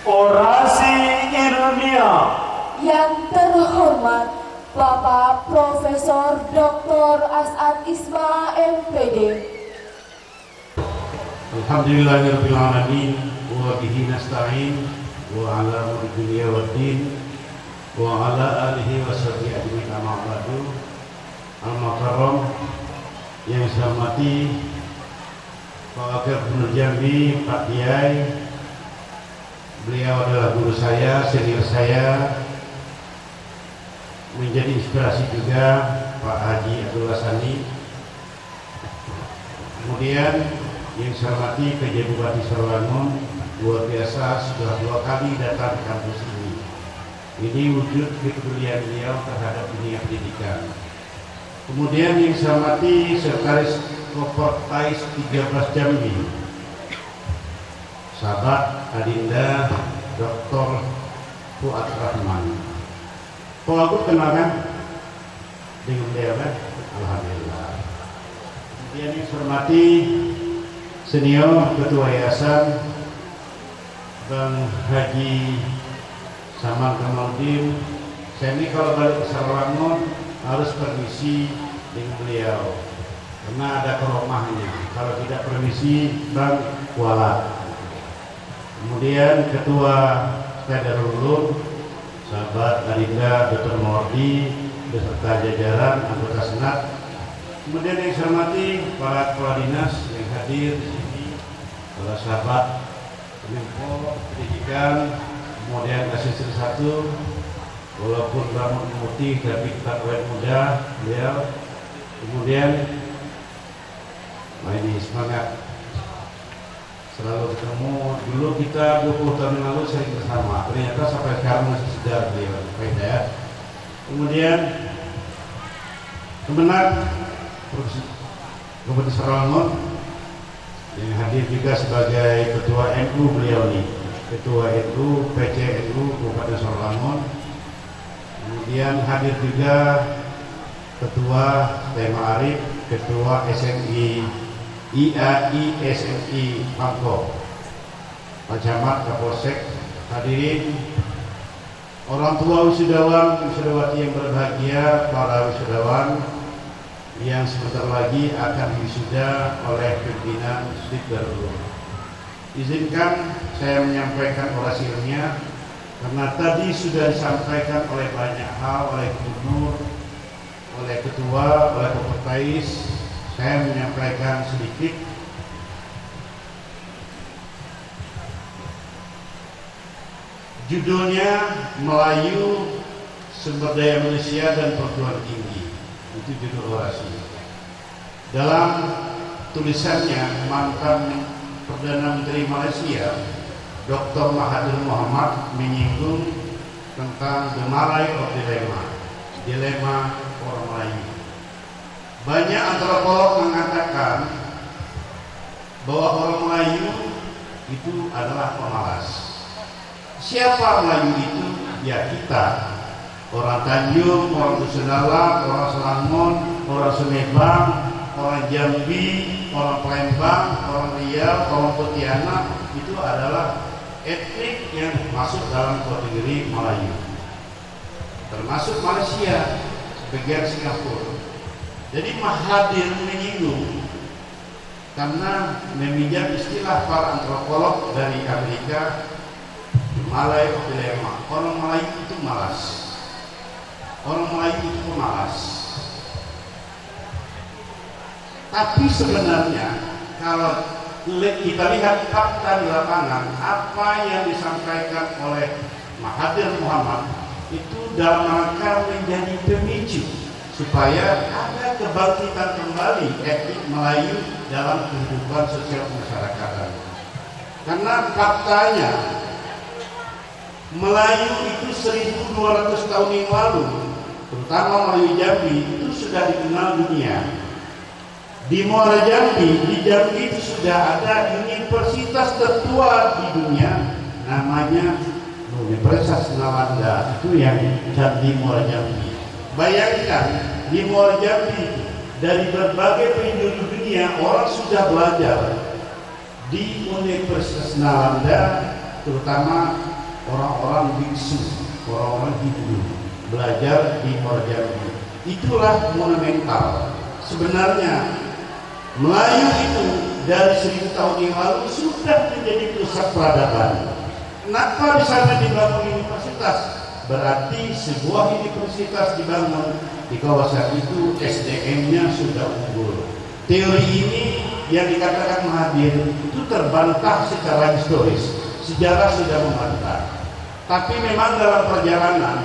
Orasi ilmiah. Yang terhormat Bapak Profesor Dr. As'ad Isma MPD. Alhamdulillahirabbil alamin wa bihi nasta'in wa ala umuri dunya waddin wa ala alihi wa sahbihi ajmain amma ba'du. Al-Mukarram yang saya hormati Pak Wakil Gubernur Jambi, Pak Kiai. Beliau adalah guru saya, senior saya, menjadi inspirasi juga Pak Haji Abdullah Sani. Kemudian yang saya hormati PJ Bupati Sarawangun, luar biasa sudah 2 kali datang ke kampus ini. Ini wujud kepedulian beliau terhadap dunia pendidikan. Kemudian yang saya hormati Sekretaris Kopertais 13 Jambi, sahabat Adinda Dr. Fuad Rahman. Kalau aku kenal kan dengan beliau kan? Alhamdulillah. Kemudian yang saya hormati senior Ketua Yayasan Bang Haji Saman Kamaldin. Saya ini kalau balik ke Sarawangun harus permisi dengan beliau karena ada keromahnya. Kalau tidak permisi Bang kualat. Kemudian Ketua Darul Ulum sahabat Adinda Dr. Mordi beserta jajaran anggota Senat. Kemudian yang saya hormati para kepala dinas yang hadir di sini, para sahabat Kemenko Pendidikan, kemudian asisten 1, walaupun rambut putih tapi tetap awet muda beliau. Kemudian ini semangat selalu ketemu. Dulu kita 20 tahun lalu sering bersama, ternyata sampai sekarang masih sedar beliau ya. Kemudian Kemenag Bupati Sarawangun yang hadir juga sebagai Ketua NU beliau nih, Ketua NU PCNU Bupati Sarawangun. Kemudian hadir juga Ketua Tema Arif, Ketua SNI IAI SNI Pangko, Pak Camat, Kapolsek, hadirin, orang tua wisudawan, wisudawati yang berbahagia, para wisudawan yang sebentar lagi akan wisuda oleh pimpinan Sdikbud. Izinkan saya menyampaikan orasi ilmiah karena tadi sudah disampaikan oleh banyak hal oleh gubernur, oleh ketua, oleh Kopertais. Saya menyampaikan sedikit. Judulnya Melayu, Sumber Daya Manusia dan Perguruan Tinggi. Itu judul orasi. Dalam tulisannya mantan Perdana Menteri Malaysia Dr. Mahathir Mohamad menyinggung tentang the Malay of Dilemma, dilema orang Melayu. Banyak antropolog mengatakan bahwa orang Melayu itu adalah pemalas. Siapa Melayu itu? Ya kita, orang Tanjung, orang Dusunala, orang Selangor, orang Sumedang, orang Jambi, orang Palembang, orang Riau, orang Pontianak. Itu adalah etnik yang masuk dalam kategori Melayu, termasuk Malaysia, sebagian Singapura. Jadi Mahathir menyinggung karena meminjam istilah para antropolog dari Amerika, Malay of Dilemma. Orang Melayu itu malas. Orang Melayu itu pemalas. Tapi sebenarnya kalau kita lihat fakta di lapangan, apa yang disampaikan oleh Mahathir Mohamad itu dalam rangka menjadi pemicu supaya ada kebangkitan kembali etnik Melayu dalam kehidupan sosial masyarakat. Karena faktanya Melayu itu 1200 tahun yang lalu, terutama Melayu Jambi, itu sudah dikenal dunia. Di Muara Jambi, di Jambi itu sudah ada universitas tertua di dunia, namanya Universitas Nalanda. Itu yang di Muara Jambi. Bayangkan di Muara Jambi dari berbagai penjuru dunia orang sudah belajar di Universitas Nalanda, terutama orang-orang biksu, orang-orang Hindu belajar di Muara Jambi. Itulah monumental. Sebenarnya Melayu itu dari 1000 tahun yang lalu sudah menjadi pusat peradaban. Kenapa di sana dibangun universitas? Berarti sebuah universitas dibangun di kawasan itu SDM-nya sudah unggul. Teori ini yang dikatakan Mahathir itu terbantah secara historis. Sejarah sudah membantah. Tapi memang dalam perjalanan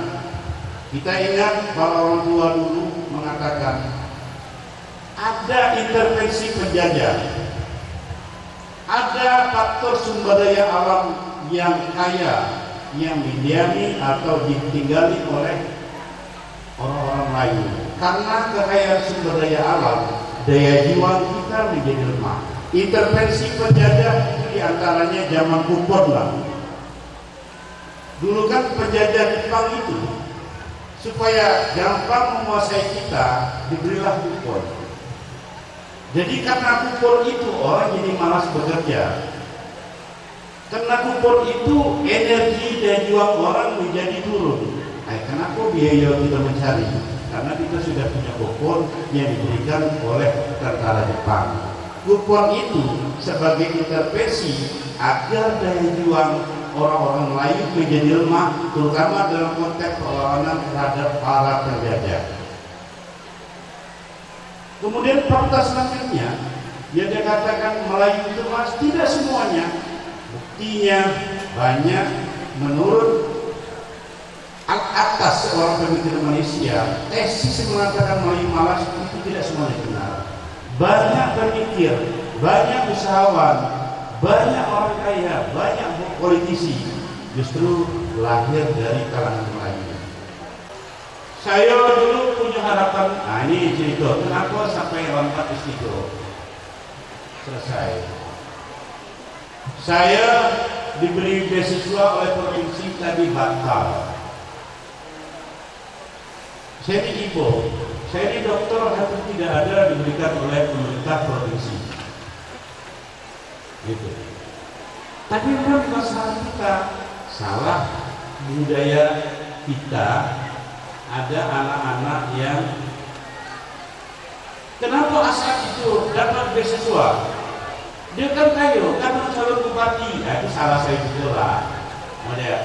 kita ingat para orang tua dulu mengatakan ada intervensi penjajah, ada faktor sumber daya alam yang kaya yang didiami atau ditinggali oleh orang-orang lain. Karena kekayaan sumber daya alam, daya juang kita menjadi lemah. Intervensi penjajah itu diantaranya zaman kupon lah. Dulu kan penjajah Jepang itu supaya gampang menguasai kita diberilah kupon. Jadi karena kupon itu orang jadi malas bekerja. Karena kupon itu energi dan juang orang menjadi turun. Kenapa biaya kita mencari? Karena kita sudah punya kupon yang diberikan oleh tentara Jepang. Kupon itu sebagai intervensi agar daya juang orang-orang Melayu menjadi lemah, terutama dalam konteks perlawanan terhadap para penjajah. Kemudian fakta selanjutnya yang dikatakan Melayu itu mas, tidak semuanya. Buktinya banyak. Menurut atas seorang pemikir Malaysia, tesis mengatakan Melayu malas itu tidak semuanya benar. Banyak pemikir, banyak usahawan, banyak orang kaya, banyak politisi justru lahir dari kalangan Melayu. Saya dulu punya harapan, ini cerita kenapa sampai lompat di situ. Selesai. Saya diberi beasiswa oleh provinsi tadi batal. Saya di Ibo, saya di dokter hampir tidak ada diberikan oleh pemerintah provinsi. Gitu. Tapi memang masalah kita salah budaya kita. Ada anak-anak yang kenapa asal itu dapat beasiswa? Dia kan kayu, karena calon bupati. Itu salah saya juga lah.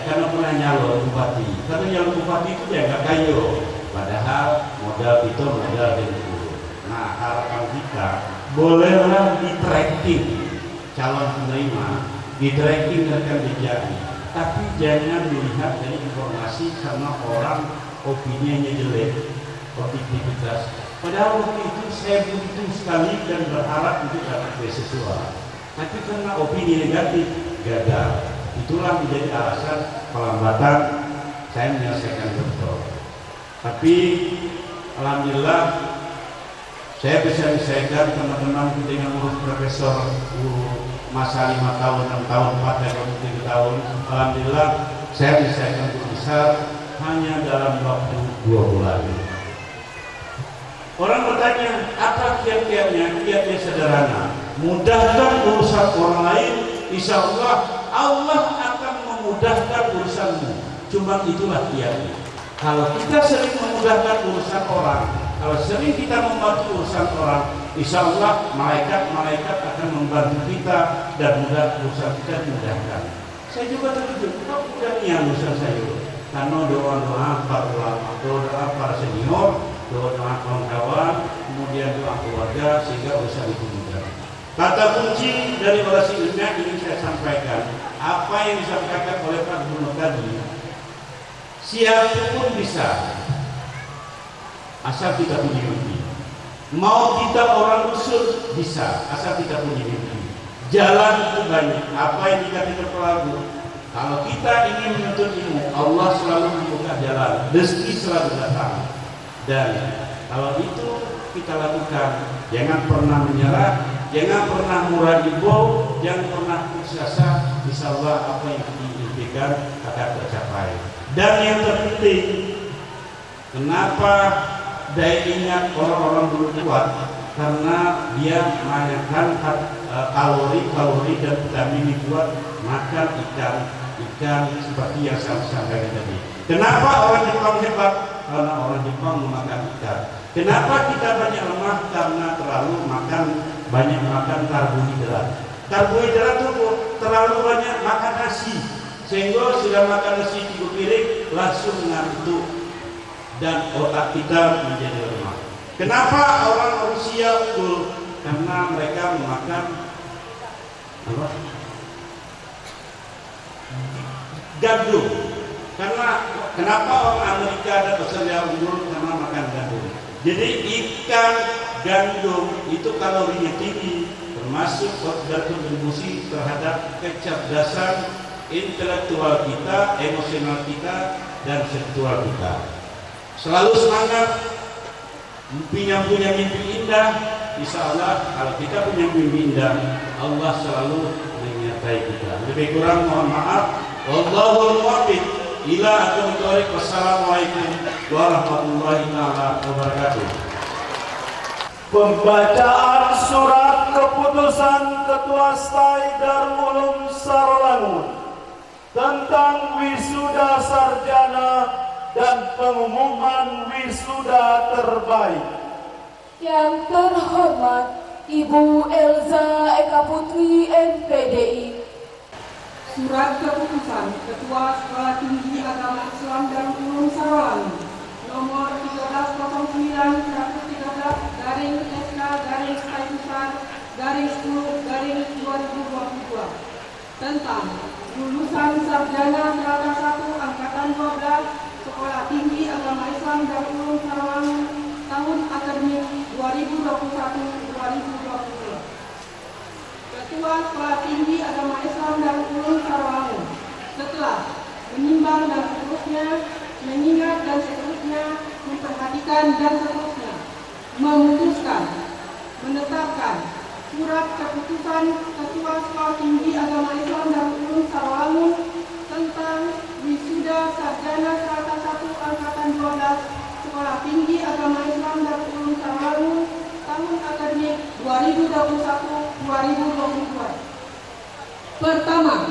Karena pernah nyalon bupati. Karena nyalon bupati itu dia nggak kayu. Padahal modal itu modal itu. Nah harapan kita bolehlah di tracking calon penerima, di tracking rekam jejak. Tapi jangan dilihat dari informasi karena orang opininya jelek, objektivitas. Padahal waktu itu saya butuh sekali dan berharap untuk dapat beasiswa. Tapi karena opini negatif, gagal. Itulah menjadi alasan pelambatan saya menyelesaikan doktor. Tapi alhamdulillah saya bisa menyelesaikan teman-teman kita yang urus profesor masa 5 tahun, 6 tahun, 4 tahun, 3 tahun. Alhamdulillah saya menyelesaikan guru besar hanya dalam waktu 2 bulan. Orang bertanya, apa kiat-kiatnya? Kiatnya sederhana. Mudahkan urusan orang lain, insya Allah Allah akan memudahkan urusanmu. Cuma itulah kiatnya. Kalau kita sering memudahkan urusan orang, kalau sering kita membantu urusan orang, insya Allah malaikat akan membantu kita dan mudah urusan kita dimudahkan. Saya juga terkejut, kok mudahnya urusan saya? Karena doa-doa para ulama, doa para senior, doa kawan-kawan, kemudian doa keluarga sehingga urusan itu mudah. Kata kunci dari orasi ilmiah ini saya sampaikan. Apa yang disampaikan oleh Pak Gubernur tadi, siapapun bisa, asal kita punya mimpi. Mau kita orang usul bisa, asal kita punya mimpi. Jalan itu banyak. Apa yang dikatakan pelaku? Kalau kita ingin menuntut ilmu, Allah selalu membuka jalan, rezeki selalu datang. Dan kalau itu kita lakukan, jangan pernah menyerah, jangan pernah murah ibu, jangan pernah putus asa. Insya Allah apa yang diimpikan akan tercapai. Dan yang terpenting, kenapa daya ingat orang-orang dulu kuat? Karena dia menanyakan kalori dan vitamin dibuat makan ikan ikan seperti yang saya sampaikan tadi. Kenapa orang Jepang hebat? Karena orang Jepang memakan ikan. Kenapa kita banyak lemah? Karena terlalu banyak makan karbohidrat. Karbohidrat itu terlalu banyak makan nasi, sehingga sudah makan nasi 3 piring langsung ngantuk dan otak kita menjadi lemah. Kenapa orang Rusia unggul? Karena mereka memakan gandum. Kenapa orang Amerika dan Australia unggul? Karena makan gandum. Jadi ikan, gandum itu kalorinya tinggi, termasuk berkontribusi terhadap kecerdasan intelektual kita, emosional kita, dan seksual kita. Selalu semangat, punya mimpi indah. Insya Allah kalau kita punya mimpi indah, Allah selalu menyertai kita. Lebih kurang mohon maaf. Wallahul muwaffiq ila aqwamit thoriq. Wassalamualaikum warahmatullahi wabarakatuh. Pembacaan surat keputusan Ketua STAI Darul Ulum Sarolangun tentang wisuda sarjana dan pengumuman wisuda terbaik. Yang terhormat Ibu Elza Eka Putri MPDI. Surat keputusan Ketua Sekolah Tinggi Agama Islam Darul Ulum Sarolangun nomor 1309/SK/STAI/10/2022 tentang lulusan sarjana strata 1 angkatan 12 Sekolah Tinggi Agama Islam Darul Ulum Sarolangun tahun akademik 2021-2022. Ketua Sekolah Tinggi Agama Islam Darul Ulum Sarolangun setelah menimbang dan seterusnya, mengingat dan seterusnya, memperhatikan dan seterusnya, memutuskan, menetapkan surat keputusan Ketua Sekolah Tinggi Agama Islam Darul Ulum Sarolangun tentang wisuda sarjana strata 1 angkatan 12 Sekolah Tinggi Agama Islam Darul Ulum Sarolangun tahun akademik 2021-2022. Pertama,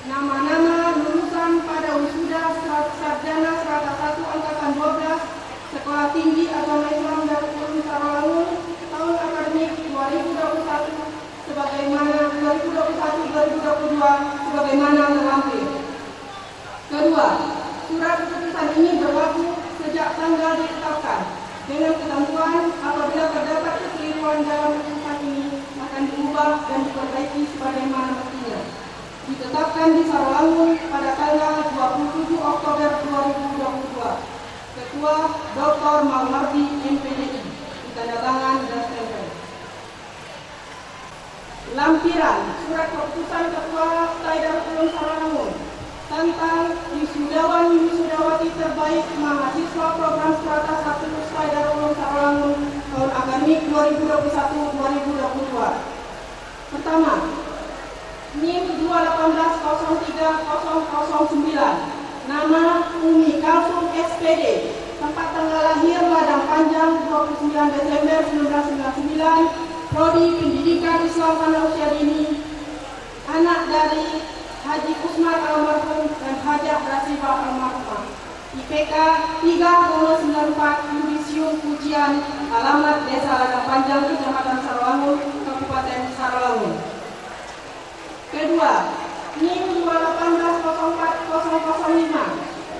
nama-nama lulusan pada wisuda sarjana strata 1 angkatan 12 Sekolah Tinggi Agama Islam Darul Ulum Sarolangun tahun akademik 2021 sebagaimana 2021-2022 sebagaimana terlampir. Kedua, surat keputusan ini berlaku sejak tanggal ditetapkan dengan ketentuan apabila terdapat kekeliruan dalam keputusan ini akan diubah dan diperbaiki sebagaimana mestinya. Ditetapkan di Sarolangun pada tanggal 27 Oktober 2022. Ketua Dr. Malmardi MPDI, ditandatangan dan stempel. Lampiran surat keputusan Ketua STAI Darul Ulum Sarolangun tentang wisudawan-wisudawati terbaik mahasiswa program strata 1 STAI Darul Ulum Sarolangun tahun akademik 2021-2022. Pertama, NIM 218030009, nama Umi Kalsum SPD, tempat tanggal lahir Ladang Panjang 29 Desember 1999, Prodi Pendidikan Islam pada usia dini, anak dari Haji Usman almarhum dan Hajah Rasifah almarhumah. IPK 3,94, Yudisium Pujian, alamat Desa Ladang Panjang, Kecamatan Sarolangun, Kabupaten Sarolangun. Kedua, NIM 218040005,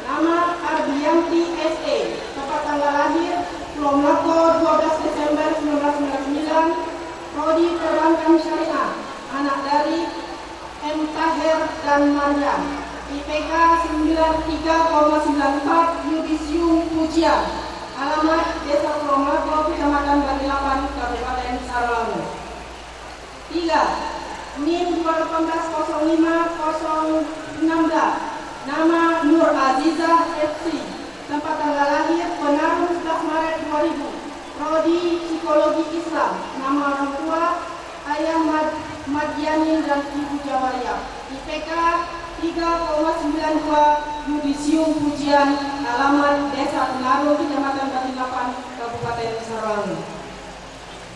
nama Ardianti SE, tempat tanggal lahir Pulau Melako 12 Desember 1999, Prodi Perbankan Syariah, anak dari M. Tahir dan Maryam. IPK 93,94, Yudisium Pujian, alamat Desa Pulau Melako, Kecamatan Batilapan, Kabupaten Sarolangun. 3. NIM 218050016, nama Nur Azizah FC, tempat tanggal lahir Penarung 11 Maret 2000, Prodi Psikologi Islam, nama orang tua Ayah Madiani dan Ibu Jawaria. IPK 3,92, Yudisium Pujian, alamat Desa Penarung, Kecamatan Batilapan, Kabupaten Sarolangun.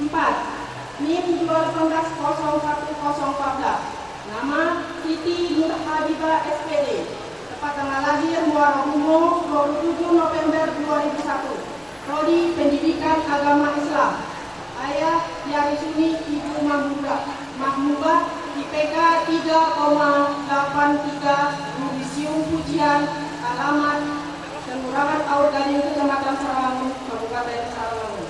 4. NIM 2180114, Nama Siti Nur Habibah SPD. Tempat tanggal lahir Muara Bungo 27 November 2001. Prodi Pendidikan Agama Islam. Ayah Yarisuni Ibu Mahmubah IPK 3,83, Yudisium Pujian, alamat Kelurahan Aur Gading, Kecamatan Sarangangun, Kabupaten Sarangangun.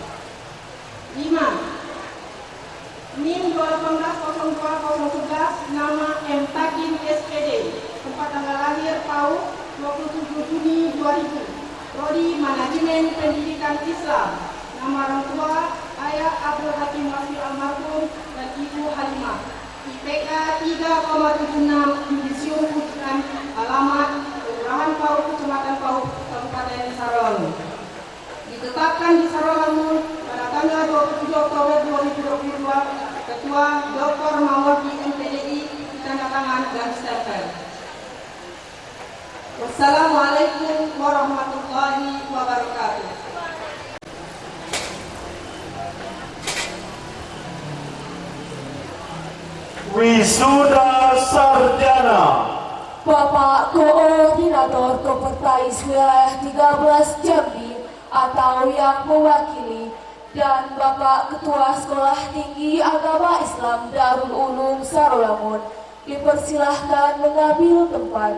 5. NIM 2180211, nama M. Takin SPD. Tempat tanggal lahir PAUD 27 Juni 2000. Prodi Manajemen Pendidikan Islam. Nama orang tua Ayah Abdul Hakim Wasfi almarhum dan Ibu Halimah. IPK 3,76, Yudisium Pujian, alamat Kelurahan PAUD, Kecamatan PAUD, Kabupaten Sarangangun. Ditetapkan di Sarangangun pada tanggal 27 Oktober 2022. Ketua Dr. Mawardi MPDI, tanda tangan dan stempel. Wassalamualaikum warahmatullahi wabarakatuh. Wisuda Sarjana Bapak Koordinator Kompetais Wilayah 13 Jambi atau yang mewakili, dan Bapak Ketua Sekolah Tinggi Agama Islam Darul Ulum Sarolangun dipersilahkan mengambil tempat.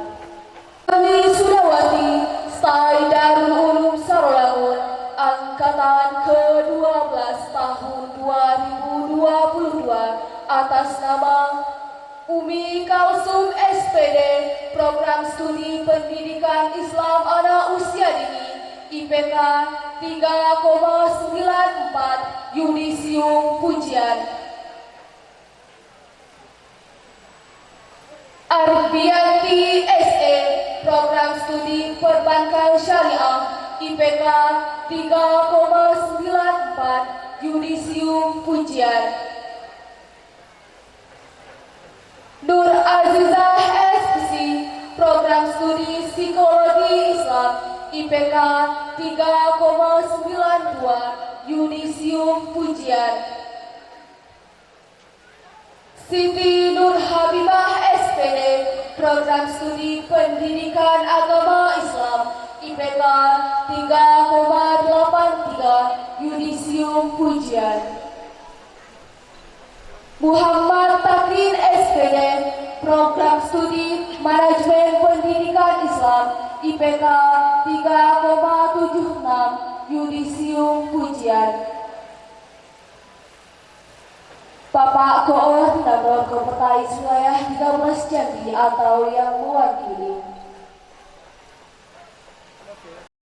Kami Sudawati Stai Darul Ulum Sarolangun Angkatan ke-12 tahun 2022 atas nama Umi Kalsum SPD, Program Studi Pendidikan Islam Anak Usia Dini, IPK 3,94, Yudisium Pujian. Arbianti SE, Program Studi Perbankan Syariah, IPK 3,94, Yudisium Pujian. Nur Azizah SPC, Program Studi Psikologi Islam, IPK 3,92, Yudisium Pujian. Siti Nur Habibah SPD, Program Studi Pendidikan Agama Islam, IPK 3,83, Yudisium Pujian. Muhammad Takin SPD, Program Studi Manajemen Pendidikan Islam, IPK 3,76, Yudisium Pujian. Bapak Koordinator Kompetais Wilayah 13 Jambi atau yang mewakili,